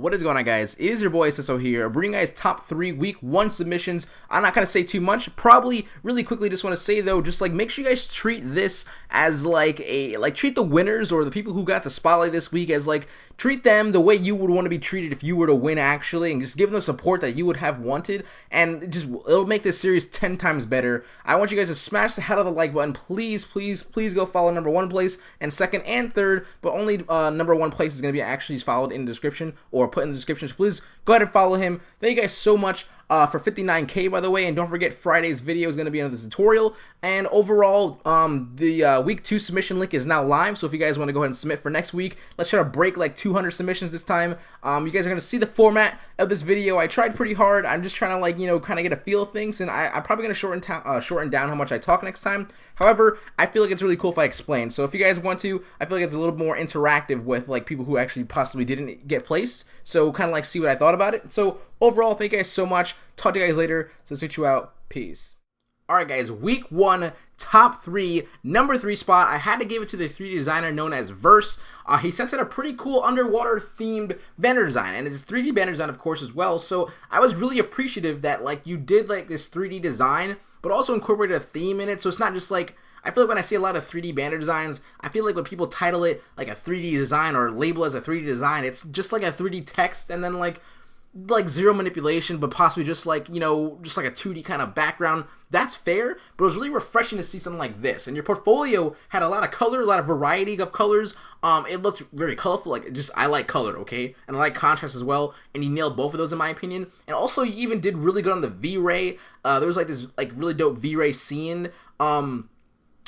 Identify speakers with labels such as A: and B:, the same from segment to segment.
A: What is going on, guys? It is your boy Seso here, bringing you guys top 3 week 1 submissions. I'm not gonna say too much. Probably really quickly just want to say though, just like make sure you guys treat this as treat the winners or the people who got the spotlight this week as treat them the way you would want to be treated if you were to win actually, and just give them the support that you would have wanted, and it'll make this series 10 times better. I want you guys to smash the head of the like button. Please go follow number 1 place and 2nd and 3rd, but only number 1 place is gonna be actually followed in the description or put in the description. So please go ahead and follow him. Thank you guys so much for 59K, by the way, and don't forget Friday's video is going to be another tutorial. And overall, the week 2 submission link is now live, so if you guys want to go ahead and submit for next week, let's try to break like 200 submissions this time. You guys are going to see the format of this video. I tried pretty hard. I'm just trying to kind of get a feel of things, and I'm probably going to shorten down how much I talk next time. However, I feel like it's really cool if I explain. So if you guys want to, I feel like it's a little more interactive with people who actually possibly didn't get placed. So kind of see what I thought about it. So overall, thank you guys so much. Talk to you guys later. So switch you out. Peace. Alright guys, week 1, top 3, number 3 spot. I had to give it to the 3D designer known as Verse. He sets out a pretty cool underwater themed banner design, and it's 3D banner design of course as well. So I was really appreciative that you did this 3D design, but also incorporated a theme in it. So it's not just I feel like when I see a lot of 3D banner designs, I feel like when people title it a 3D design or label as a 3D design, it's just a 3D text and then zero manipulation, but possibly just just a 2D kind of background. That's fair, but it was really refreshing to see something like this. And your portfolio had a lot of color, a lot of variety of colors. It looked very colorful. I like color, okay, and I like contrast as well. And you nailed both of those in my opinion. And also, you even did really good on the V-Ray. There was this really dope V-Ray scene.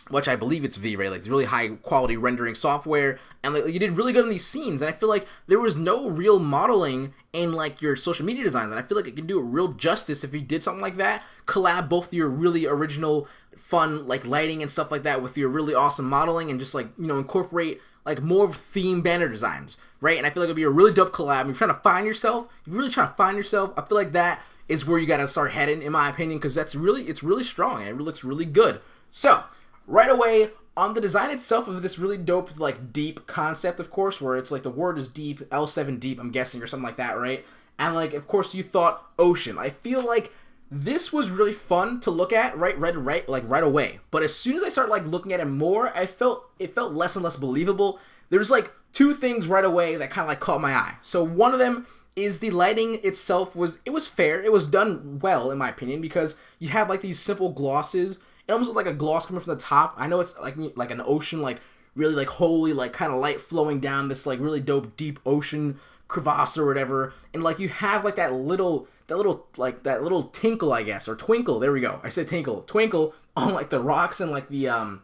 A: Which I believe it's V-Ray, it's really high quality rendering software, and you did really good in these scenes. And I feel like there was no real modeling in your social media designs, and I feel like it can do it real justice if you did something like that. Collab both your really original, fun lighting and stuff like that with your really awesome modeling, and just incorporate more theme banner designs, right? And I feel like it'd be a really dope collab. If you're trying to find yourself, if you're really trying to find yourself, I feel like that is where you gotta start heading, in my opinion, because it's really strong and it looks really good. So right away, on the design itself of this really dope, deep concept, of course, where it's the word is deep, L7 deep, I'm guessing, or something like that, right? And of course, you thought ocean. I feel like this was really fun to look at, right away. But as soon as I started looking at it more, it felt less and less believable. There's 2 things right away that kind of caught my eye. So one of them is the lighting itself was fair. It was done well, in my opinion, because you have these simple glosses. It almost looked like a gloss coming from the top. I know it's like an ocean, really holy, kind of light flowing down this really dope deep ocean crevasse or whatever. And you have that little tinkle, I guess, or twinkle. There we go. I said twinkle on the rocks and the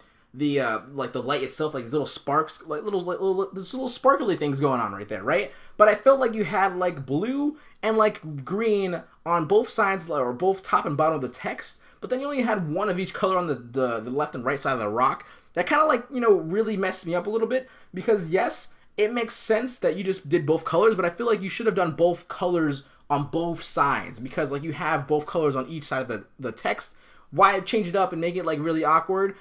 A: light itself, these little sparks, there's little sparkly things going on right there, right? But I felt you had blue and green on both sides, or both top and bottom of the text. But then you only had one of each color on the left and right side of the rock. That kind of really messed me up a little bit, because yes, it makes sense that you just did both colors, but I feel like you should have done both colors on both sides, because you have both colors on each side of the text. Why change it up and make it really awkward?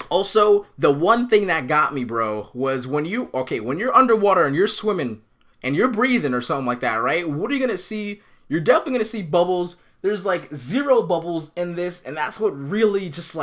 A: Also, the one thing that got me, bro, was when you're underwater and you're swimming and you're breathing or something like that, right? What are you gonna see? You're definitely gonna see bubbles. There's 0 bubbles in this, and that's what really just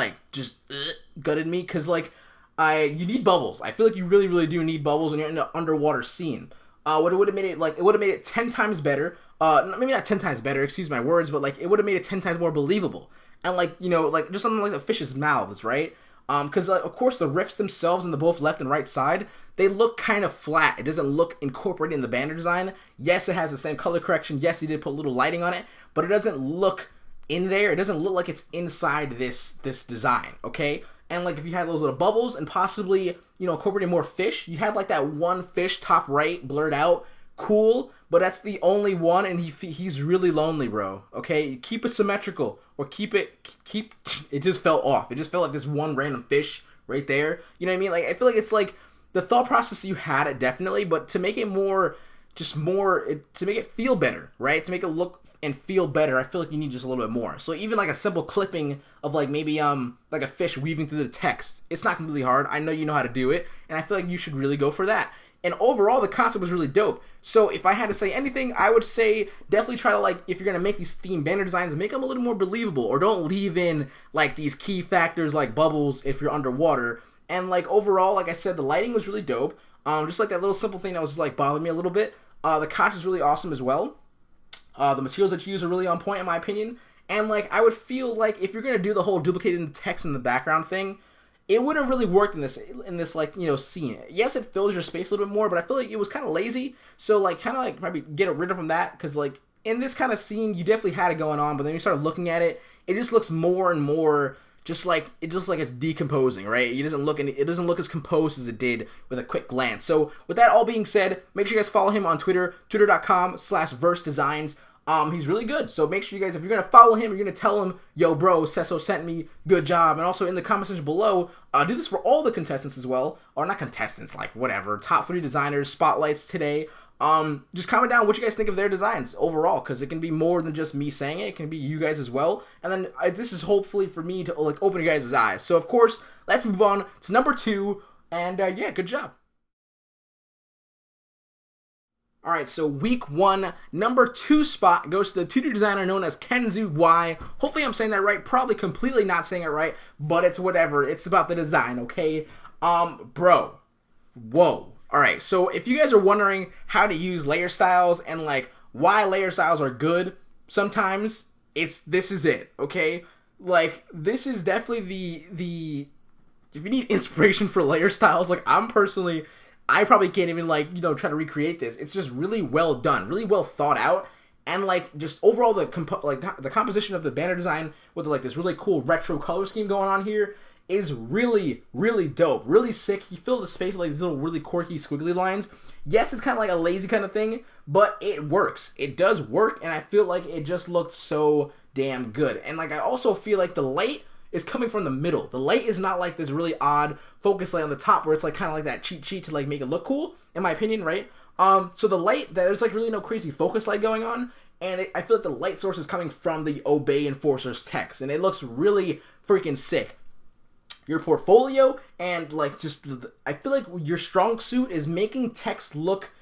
A: gutted me, because you need bubbles. I feel like you really do need bubbles when you're in an underwater scene. What it would have made it 10 times better. Maybe not 10 times better, excuse my words, but it would have made it 10 times more believable. And just something like the fish's mouths, right? Because of course the rifts themselves on the both left and right side, they look kind of flat. It doesn't look incorporated in the banner design. Yes, it has the same color correction. Yes, he did put a little lighting on it, but it doesn't look in there. It doesn't look like it's inside this design, okay? And if you had those little bubbles and possibly incorporating more fish, you had that one fish top right blurred out. Cool, but that's the only one, and he's really lonely, bro. Okay, keep it symmetrical, or keep it just fell off. It just felt like this one random fish right there. You know what I mean? I feel like it's the thought process you had it definitely, but to make it to make it feel better, right? To make it look and feel better, I feel like you need just a little bit more. So even a simple clipping of maybe a fish weaving through the text, it's not completely hard. I know you know how to do it, and I feel like you should really go for that. and overall the concept was really dope. So if I had to say anything, I would say definitely try to, like, if you're gonna make these theme banner designs, make them a little more believable, or don't leave in like these key factors like bubbles if you're underwater. And like overall, like I said, the lighting was really dope. Just like that little simple thing that was like bothering me a little bit. The content is really awesome as well. The materials that you use are really on point in my opinion. And like I would feel like if you're gonna do the whole duplicating text in the background thing, it wouldn't really work in this like, you know, scene. Yes, it fills your space a little bit more, but I feel like it was kind of lazy. So like kind of like maybe get rid of from that, because like in this kind of scene you definitely had it going on, but then you start looking at it, it just looks more and more just like it's decomposing, right? It doesn't look as composed as it did with a quick glance. So with that all being said, make sure you guys follow him on Twitter, twitter.com/versedesigns. He's really good, so make sure you guys, if you're gonna follow him, you're gonna tell him, yo bro, Seso sent me, good job. And also in the comment section below, do this for all the contestants as well, or not contestants, like whatever, top 3 designers, spotlights today. Just comment down what you guys think of their designs overall, because it can be more than just me saying it. It can be you guys as well. And then this is hopefully for me to like open you guys' eyes. So of course, let's move on to number 2. And yeah, good job. Alright, so week 1, number 2 spot goes to the 2D designer known as Kenzu Y. Hopefully I'm saying that right. Probably completely not saying it right, but it's whatever. It's about the design, okay? Bro. Whoa. Alright, so if you guys are wondering how to use layer styles and like why layer styles are good, sometimes this is it, okay? Like this is definitely the if you need inspiration for layer styles, like I probably can't even like, you know, try to recreate this. It's just really well done, really well thought out, and like just overall the composition of the banner design with like this really cool retro color scheme going on here is really, really dope, really sick. He filled the space with like these little really quirky squiggly lines. Yes, it's kind of like a lazy kind of thing, but it works. It does work, and I feel like it just looked so damn good. And like I also feel like the light is coming from the middle. The light is not like this really odd focus light on the top where it's like kind of like that cheat sheet to like make it look cool, in my opinion, right? So the light, there's like really no crazy focus light going on, and I feel like the light source is coming from the Obey Enforcer's text, and it looks really freaking sick. Your portfolio and like just I feel like your strong suit is making text look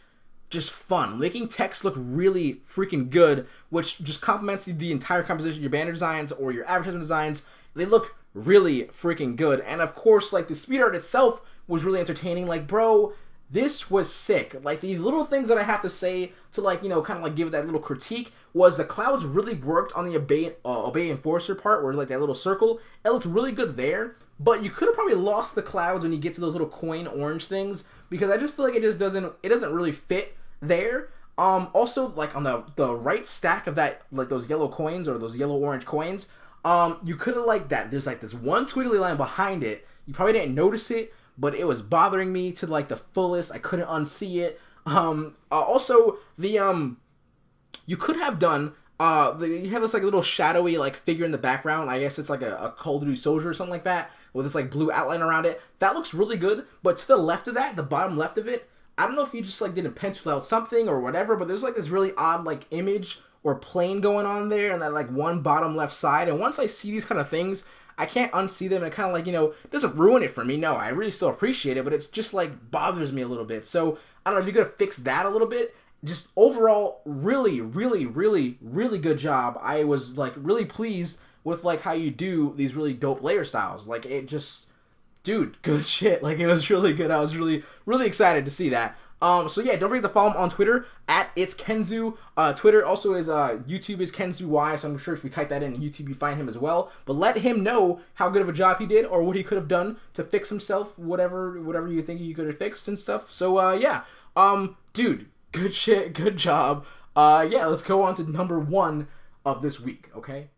A: just fun, making text look really freaking good, which just complements the entire composition, your banner designs or your advertisement designs. They look really freaking good. And of course, like the speed art itself was really entertaining. Like, bro, this was sick. Like these little things that I have to say to like, you know, kind of like give that little critique was the clouds really worked on the Obey Enforcer part where like that little circle. It looked really good there. But you could have probably lost the clouds when you get to those little coin orange things, because I just feel like it doesn't really fit there. Also, like on the right stack of that, like those yellow coins or those yellow orange coins, you could have like that. There's like this one squiggly line behind it. You probably didn't notice it, but it was bothering me to like the fullest. I couldn't unsee it. Also you could have done. You have this like little shadowy like figure in the background. I guess it's like a Call of Duty soldier or something like that with this like blue outline around it. That looks really good. But to the left of that, the bottom left of it, I don't know if you just like didn't pencil out something or whatever, but there's like this really odd like image or plane going on there and that like one bottom left side. And once I see these kind of things, I can't unsee them, and it kind of like, you know, it doesn't ruin it for me. No, I really still appreciate it, but it's just like bothers me a little bit. So I don't know if you're gonna fix that a little bit. Just overall, really, really, really, really good job. I was like really pleased with like how you do these really dope layer styles. Like it just, dude, good shit. Like it was really good. I was really, really excited to see that. So yeah, don't forget to follow him on Twitter at It's Kenzu. Twitter also is YouTube is Kenzu Y. So I'm sure if you type that in YouTube, you find him as well. But let him know how good of a job he did or what he could have done to fix himself, whatever you think he could have fixed and stuff. So yeah, dude. Good shit, good job. Yeah, let's go on to number 1 of this week, okay?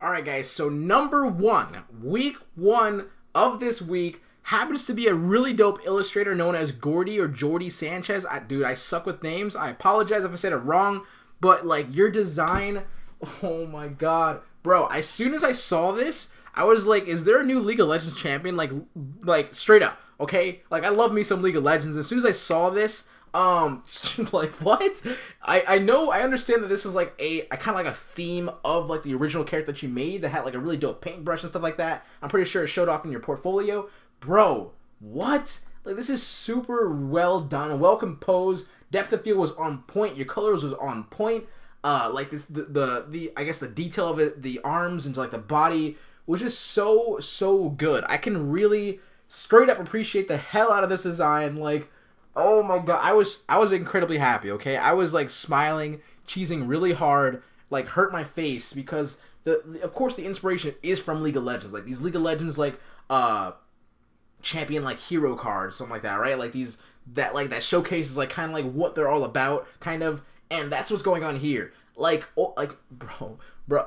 A: Alright guys, so number 1, week 1 of this week happens to be a really dope illustrator known as Gordy or Jordy Sanchez. Dude, I suck with names. I apologize if I said it wrong, but like your design, oh my god. Bro, as soon as I saw this, I was like, is there a new League of Legends champion? Like straight up, okay? Like I love me some League of Legends. As soon as I saw this, like what? I know, I understand that this is like a kind of like a theme of like the original character that you made that had like a really dope paintbrush and stuff like that. I'm pretty sure it showed off in your portfolio. Bro, what? Like, this is super well done, well composed. Depth of field was on point. Your colors was on point. Like this, the I guess the detail of it, the arms and like the body was just so good. I can really straight up appreciate the hell out of this design. Like, oh my god, I was incredibly happy. Okay, I was like smiling, cheesing really hard, like hurt my face because of course the inspiration is from League of Legends. Like these League of Legends like champion like hero cards, something like that, right? Like these that showcases like kind of like what they're all about, kind of, and that's what's going on here. Like, oh, like bro,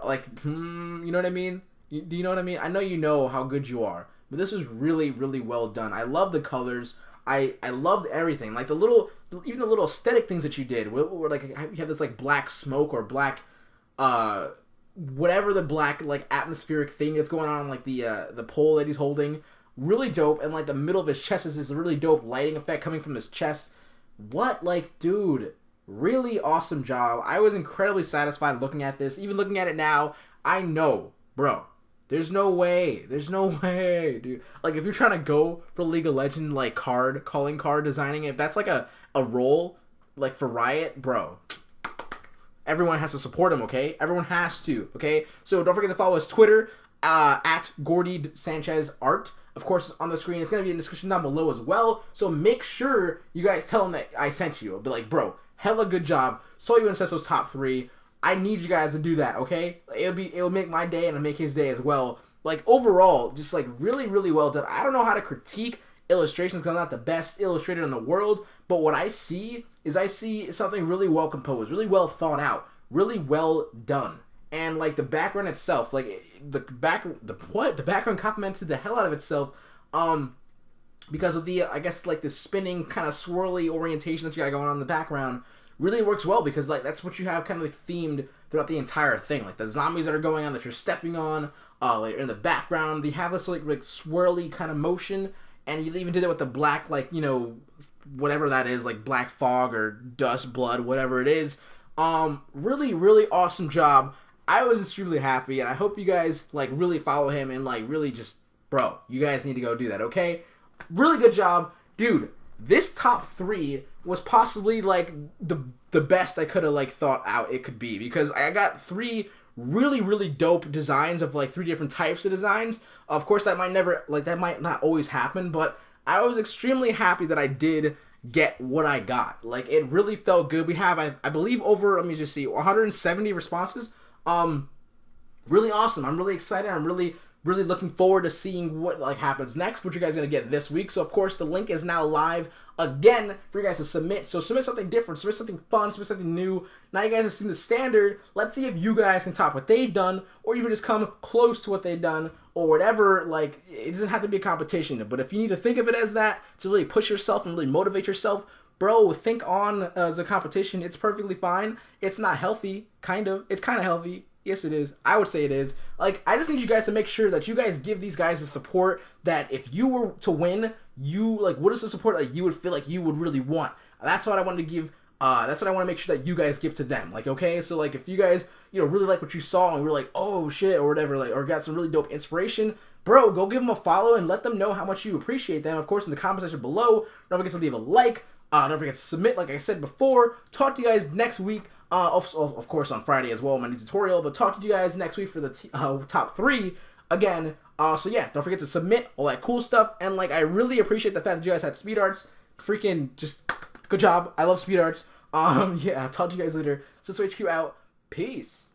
A: like, you know what I mean? Do you know what I mean? I know you know how good you are, but this was really well done. I love the colors. I loved everything. Like even the little aesthetic things that you did. Where like you have this like black smoke or black, whatever the black like atmospheric thing that's going on, like the pole that he's holding. Really dope, and like the middle of his chest is this really dope lighting effect coming from his chest. What, like, dude, really awesome job. I was incredibly satisfied looking at this. Even looking at it now, I know, bro, there's no way, dude. Like, if you're trying to go for League of Legends, like, calling card designing, if that's like a role, like, for Riot, bro, everyone has to support him, okay? Everyone has to, okay? So don't forget to follow his Twitter, at Gordy Sanchez Art. Of course, on the screen, it's going to be in the description down below as well. So make sure you guys tell him that I sent you. I'll be like, bro, hella good job. Saw you in Seso's top 3. I need you guys to do that, okay? It'll make my day and it'll make his day as well. Like, overall, just like really well done. I don't know how to critique illustrations because I'm not the best illustrator in the world. But what I see is something really well composed, really well thought out, really well done. And like the background itself, like the background complemented the hell out of itself, because of the I guess like the spinning kind of swirly orientation that you got going on in the background. Really works well because like that's what you have kind of like themed throughout the entire thing. Like the zombies that are going on that you're stepping on, like in the background, they have this like swirly kind of motion, and you even did it with the black, like, you know, whatever that is, like black fog or dust, blood, whatever it is. Really awesome job. I was extremely happy, and I hope you guys, like, really follow him and, like, really just, bro, you guys need to go do that, okay? Really good job. Dude, this top 3 was possibly, like, the best I could have, like, thought out it could be, because I got 3 really dope designs of, like, 3 different types of designs. Of course, that might not always happen, but I was extremely happy that I did get what I got. Like, it really felt good. We have, I believe, over, let me just see, 170 responses. Really awesome. I'm really excited. I'm really looking forward to seeing what like happens next, what you guys are gonna get this week. So of course the link is now live again for you guys to submit. So submit something different, submit something fun, submit something new. Now you guys have seen the standard. Let's see if you guys can top what they've done, or even just come close to what they've done, or whatever. Like, it doesn't have to be a competition, but if you need to think of it as that to really push yourself and really motivate yourself, bro, think on as a competition. It's perfectly fine. It's not healthy, kind of. It's kind of healthy. Yes, it is. I would say it is. Like, I just need you guys to make sure that you guys give these guys the support that if you were to win, what is the support that you would feel like you would really want? That's what I wanted to give. That's what I want to make sure that you guys give to them. Like, okay? So, like, if you guys, really like what you saw and we're like, oh, shit, or whatever, like, or got some really dope inspiration, bro, go give them a follow and let them know how much you appreciate them. Of course, in the comment section below, don't forget to leave a like. Don't forget to submit, like I said before. Talk to you guys next week. Of course, on Friday as well, my new tutorial. But talk to you guys next week for the top 3 again. So yeah, don't forget to submit all that cool stuff. And like, I really appreciate the fact that you guys had speed arts. Freaking just good job. I love speed arts. Yeah, I'll talk to you guys later. Seso HQ out. Peace.